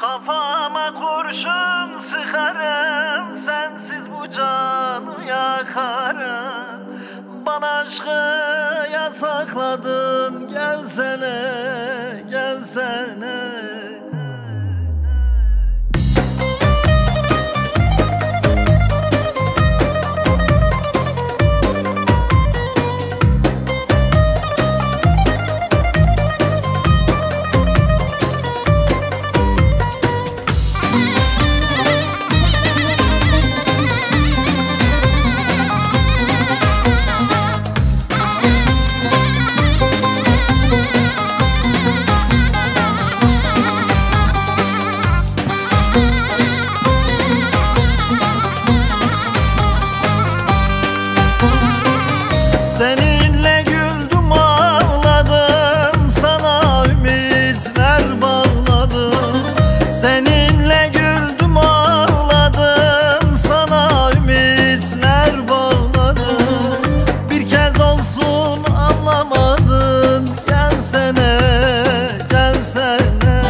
Kafama kurşun sıkarım, sensiz bu canı yakarım. Bana aşkı yasakladın, gelsene, gelsene. Seninle güldüm ağladım, sana ümitler bağladım. Seninle güldüm ağladım, sana ümitler bağladım. Bir kez olsun anlamadın, gelsene, gelsene.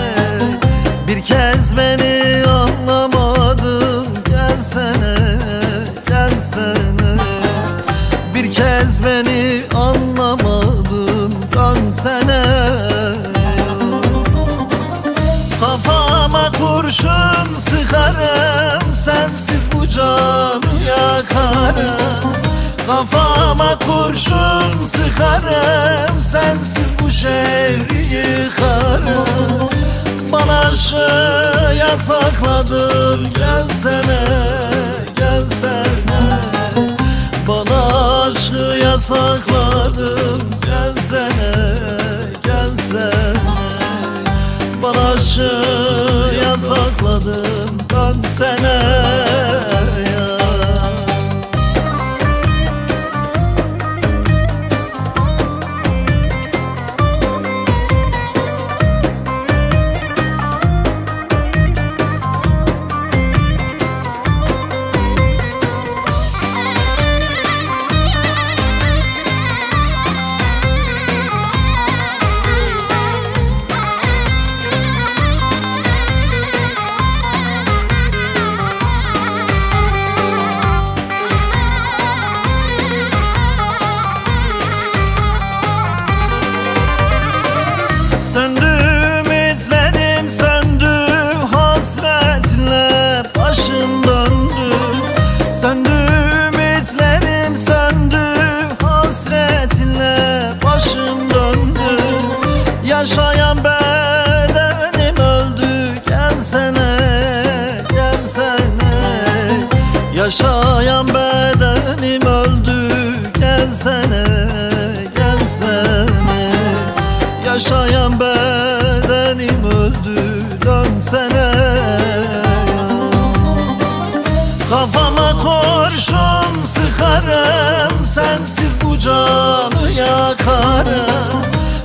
Bir kez beni anlamadın, gelsene, gelsene. Bir kez beni anlamadın, dönsene. Kafama kurşun sıkarım, sensiz bu canı yakarım. Kafama kurşun sıkarım, sensiz bu şehri yıkarım. Bana aşkı yasakladın, gelsene, gelsene. Bana aşkı yasakladın, gelsene, gelsene. Bana aşkı yasakladın, dönsene ya. Söndü ümitlerim, söndü hasretle, başım döndü. Söndü ümitlerim, söndü hasretle, başım döndü. Yaşayan bedenim öldü, gelsene, gelsene. Yaşayan bedenim öldü, gelsene, gelsene. Yaşayan bedenim öldü, dönsene. Kafama kurşun sıkarım, sensiz bu canı yakarım.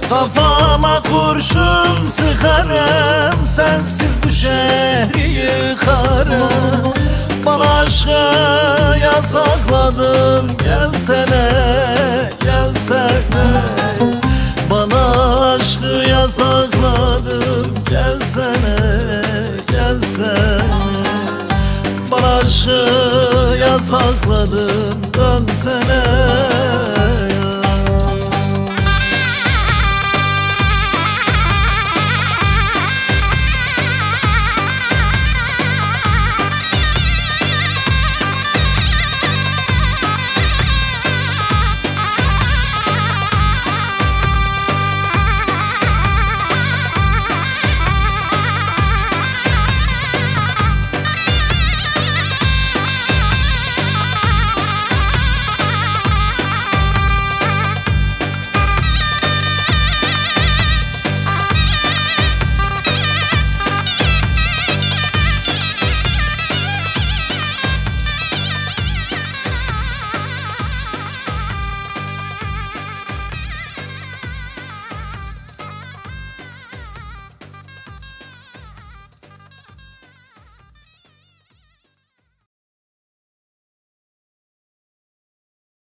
Kafama kurşun sıkarım, sensiz bu şehri yıkarım. Bana aşkı yasakladın, gelsene, gelsene. Bana aşkı yasakladın, gelsene, gelsene. Bana aşkı yasakladın, dönsene.